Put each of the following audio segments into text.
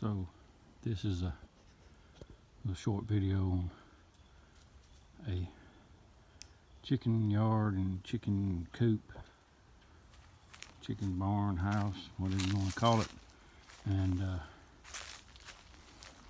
So this is a short video on a chicken yard and chicken coop, chicken barn, house, whatever you want to call it. And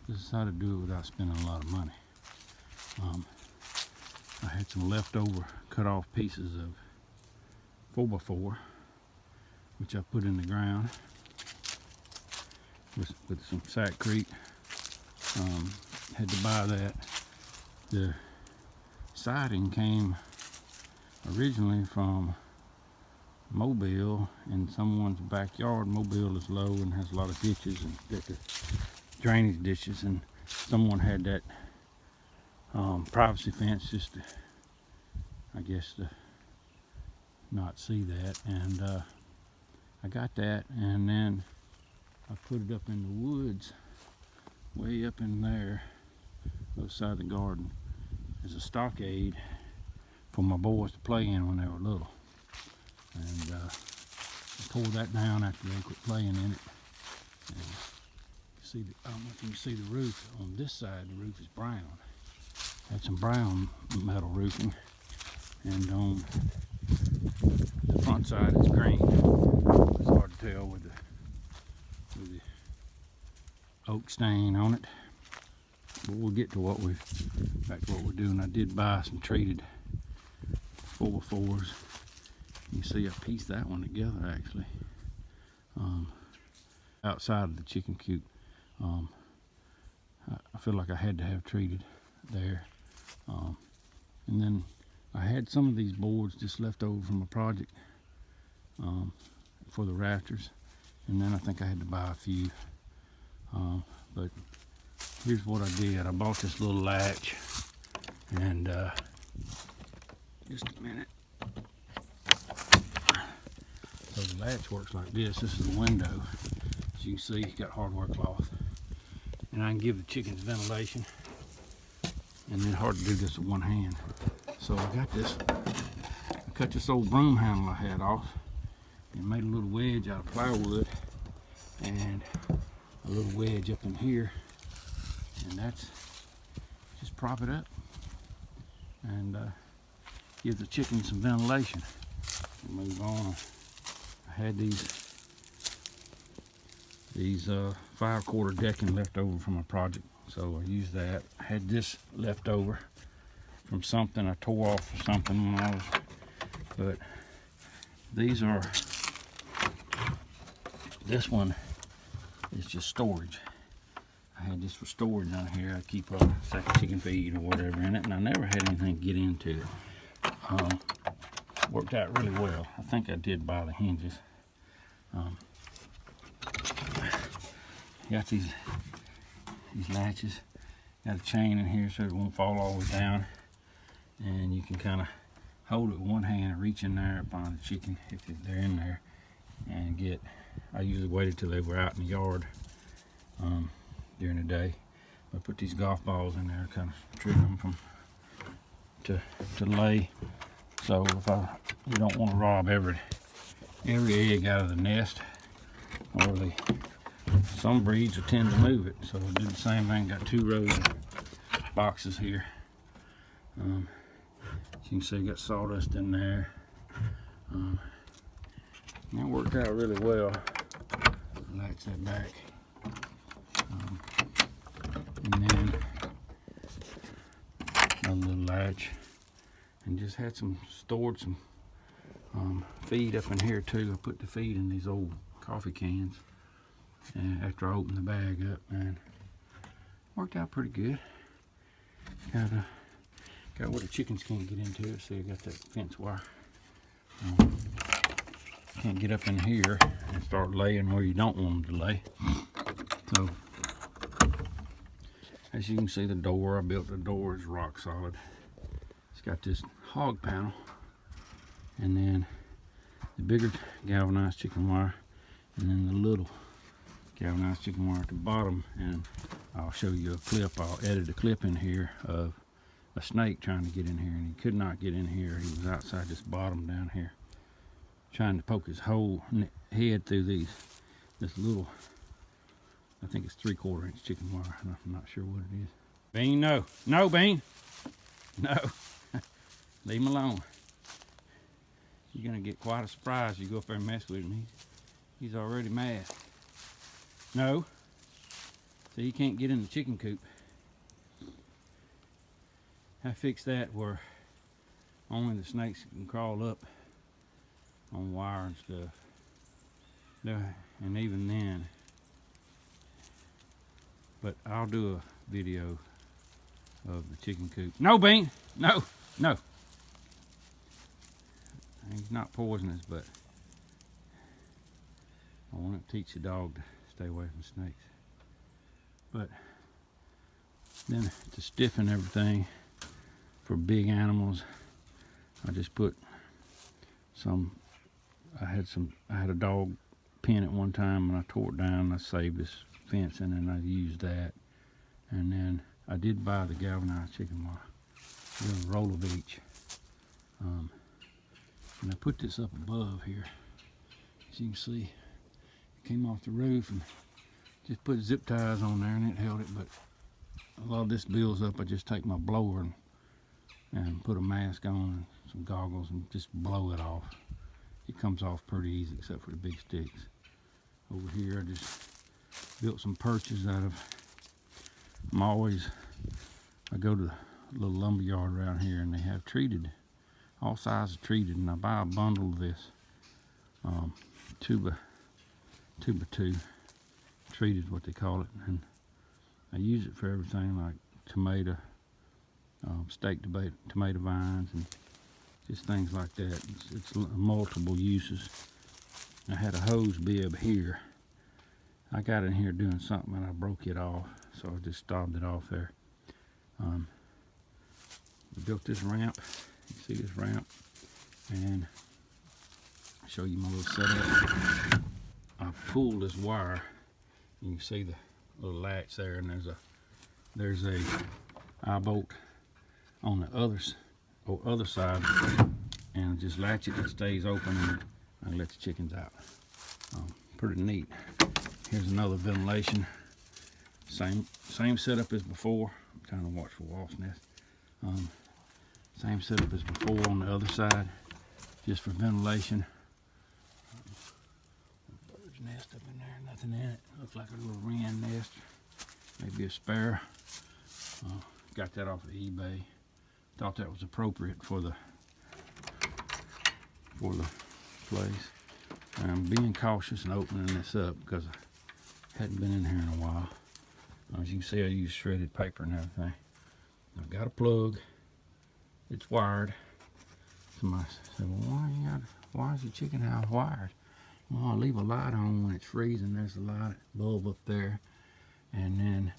this is how to do it without spending a lot of money. I had some leftover cut off pieces of 4x4, which I put in the ground with some Sackcrete. Had to buy that. The siding came originally from Mobile in someone's backyard. Mobile is low and has a lot of ditches and got the drainage ditches, and someone had that privacy fence just to, I guess, to not see that. And I got that, and then I put it up in the woods, way up in there, other side of the garden, as a stockade for my boys to play in when they were little. And I tore that down after they quit playing in it. And see, I don't know if you can see the roof. On this side, the roof is brown. Had some brown metal roofing, and on the front side it's green. It's hard to tell with the oak stain on it. But we'll get to back to what we're doing. I did buy some treated 4x4s. You see I pieced that one together actually. Outside of the chicken coop. I feel like I had to have treated there. And then I had some of these boards just left over from a project for the rafters. And then I think I had to buy a few. But here's what I did. I bought this little latch, and just a minute. So the latch works like this. This is the window. As you can see, it's got hardware cloth. And I can give the chickens ventilation. And then hard to do this with one hand. So I got this. I cut this old broom handle I had off and made a little wedge out of plywood, and a little wedge up in here, and that's just prop it up and give the chickens some ventilation. Move on. I had these 5/4 decking left over from a project, so I used that. I had this left over from something I tore off or something when I was, but these are, this one is just storage. I had this for storage down here. I keep a sack of chicken feed or whatever in it, and I never had anything to get into it. Worked out really well. I think I did buy the hinges. Got these latches. Got a chain in here so it won't fall all the way down, and you can kind of hold it with one hand and reach in there and find the chicken if they're in there and get. I usually waited till they were out in the yard during the day. I put these golf balls in there, kind of trigger them to lay. So if you don't want to rob every egg out of the nest, or some breeds will tend to move it. So I did the same thing. Got 2 rows of boxes here. As you can see, I got sawdust in there. That worked out really well. Latch that back. And then a little latch. And just had stored some feed up in here too. I put the feed in these old coffee cans after I opened the bag up, and worked out pretty good. Got where the chickens can't get into it. See, I got that fence wire. Can't get up in here and start laying where you don't want them to lay. So, as you can see, the door, I built the door, is rock solid. It's got this hog panel, and then the bigger galvanized chicken wire, and then the little galvanized chicken wire at the bottom. And I'll show you a clip. I'll edit a clip in here of a snake trying to get in here, and he could not get in here. He was outside this bottom down here, trying to poke his whole head through this little I think it's 3/4 inch chicken wire. I'm not sure what it is. Bean, no. No, Bean. No. Leave him alone. You're gonna get quite a surprise if you go up there and mess with him. He's already mad. No. So he can't get in the chicken coop. I fixed that where only the snakes can crawl up on wire and stuff. And even then, but I'll do a video of the chicken coop. No, Bean! No! No! He's not poisonous, but I want to teach the dog to stay away from snakes. But then to stiffen everything for big animals, I just put some, I had a dog pen at one time and I tore it down and I saved this fencing and I used that. And then I did buy the galvanized chicken wire, a roll of each. And I put this up above here. As you can see, it came off the roof and just put zip ties on there and it held it. But a lot of this builds up. I just take my blower and put a mask on and some goggles and just blow it off. It comes off pretty easy except for the big sticks. Over here I just built some perches out of, I go to the little lumber yard around here and they have treated, all sizes treated, and I buy a bundle of this 2x2 treated, what they call it, and I use it for everything like tomato, steak tomato vines and just things like that. It's multiple uses. I had a hose bib here. I got in here doing something and I broke it off, so I just stopped it off there. I built this ramp. You see this ramp, and I'll show you my little setup. I pulled this wire. You can see the little latch there, and there's a eye bolt on the other side, and just latch it. It stays open, and I let the chickens out. Pretty neat. Here's another ventilation. Same setup as before. I'm trying to watch for wasp nests. Same setup as before on the other side, just for ventilation. Bird's nest up in there, nothing in it. Looks like a little wren nest, maybe a sparrow. Got that off of eBay. Thought that was appropriate for the place. I'm being cautious and opening this up because I hadn't been in here in a while. As you can see, I use shredded paper and everything. I've got a plug. It's wired. Somebody said, well, why is the chicken house wired? Well, I leave a light on when it's freezing. There's a light bulb up there. And then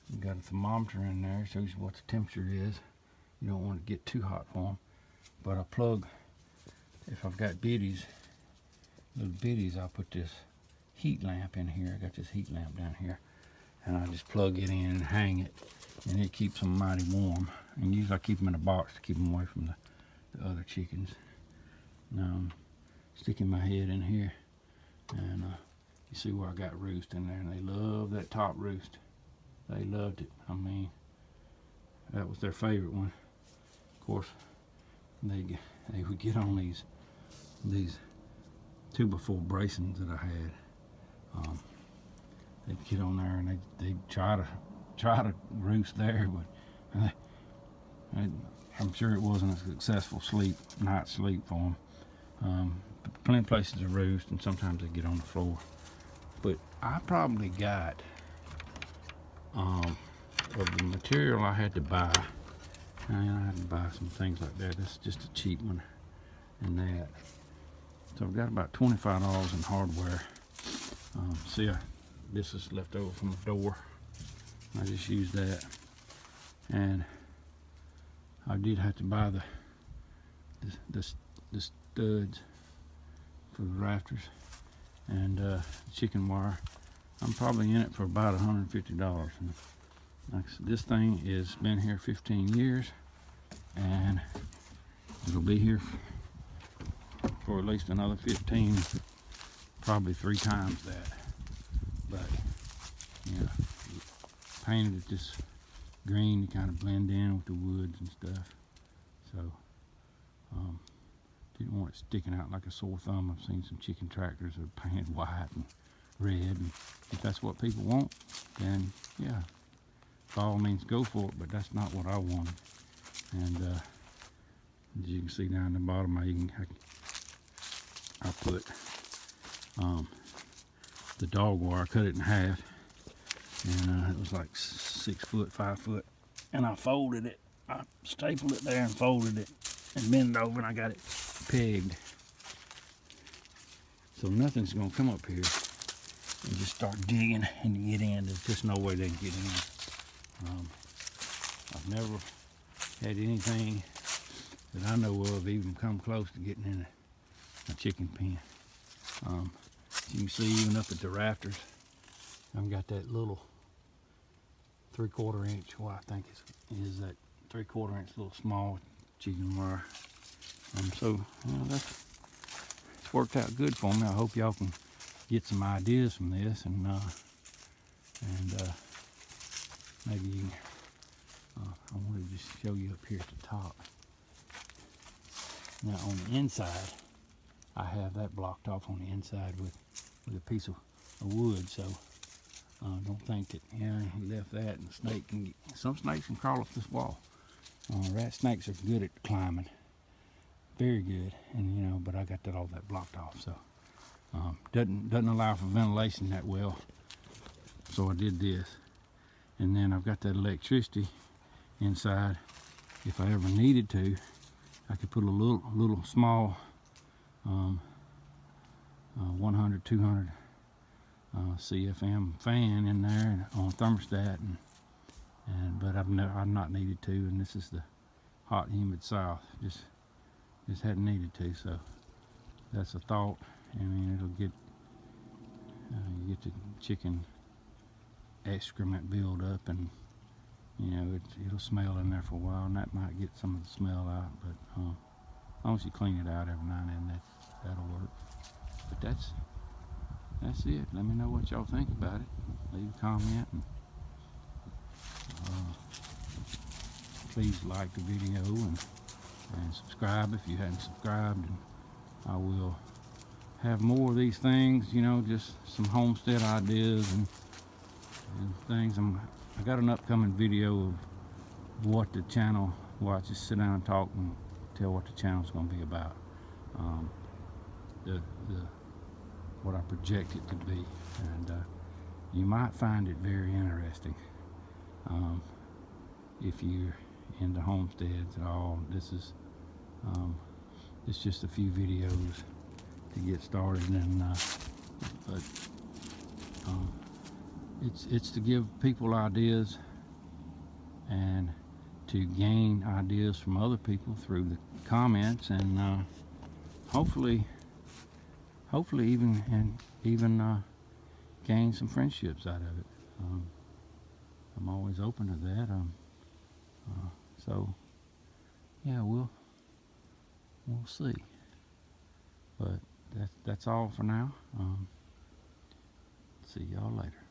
you got a thermometer in there. It shows you what the temperature is. You don't want to get too hot for them. But I plug, if I've got little biddies, I'll put this heat lamp in here. I got this heat lamp down here. And I just plug it in and hang it. And it keeps them mighty warm. And usually I keep them in a box to keep them away from the other chickens. Now I'm sticking my head in here, and you see where I got roost in there, and they love that top roost. They loved it. I mean, that was their favorite one. Of course, they would get on these 2x4 bracings that I had. They'd get on there and they'd try to roost there, but I'm sure it wasn't a successful night's sleep for them. Plenty of places to roost, and sometimes they get on the floor. But I probably got of the material I had to buy. And I had to buy some things like that. That's just a cheap one, and that. So I've got about $25 in hardware. See, this is left over from the door. I just used that, and I did have to buy the studs for the rafters and chicken wire. I'm probably in it for about $150. And this thing has been here 15 years, and it'll be here for at least another 15, probably 3 times that. But painted it this green to kind of blend in with the woods and stuff. So didn't want it sticking out like a sore thumb. I've seen some chicken tractors that are painted white and red, and if that's what people want, then yeah, by all means go for it, but that's not what I wanted. And as you can see down the bottom, I put the dog wire. I cut it in half, and it was like 6 foot, 5 foot, and I folded it. I stapled it there and folded it and bent it over, and I got it pegged. So nothing's gonna come up here and just start digging and get in. There's just no way they can get in. I've never had anything that I know of even come close to getting in a chicken pen. As you can see, even up at the rafters, I've got that little 3/4 inch, well, I think is that 3/4 inch little small chicken wire. So it's worked out good for me. I hope y'all can get some ideas from this, and maybe you can, I wanted to just show you up here at the top. Now on the inside, I have that blocked off on the inside with a piece of wood, so don't think that, yeah, he left that and some snakes can crawl up this wall. Rat snakes are good at climbing, very good, and but I got all that blocked off, so doesn't allow for ventilation that well. So I did this, and then I've got that electricity inside. If I ever needed to, I could put a little small 100, 200 CFM fan in there on thermostat, but I've not needed to, and this is the hot, humid south. Just hadn't needed to, so that's a thought. I mean, it'll get you get the chicken excrement build up, and it'll smell in there for a while, and that might get some of the smell out. But as long as you clean it out every now and then, that'll work. But that's it. Let me know what y'all think about it. Leave a comment, and please like the video and subscribe if you hadn't subscribed. And I will have more of these things, just some homestead ideas and things. I got an upcoming video of what the channel, I just sit down and talk and tell what the channel's going to be about. What I project it to be, and you might find it very interesting if you're into homesteads at all. This is it's just a few videos to get started, and but it's to give people ideas and to gain ideas from other people through the comments, and hopefully even gain some friendships out of it. I'm always open to that. So yeah, we'll see. But that's all for now. See y'all later.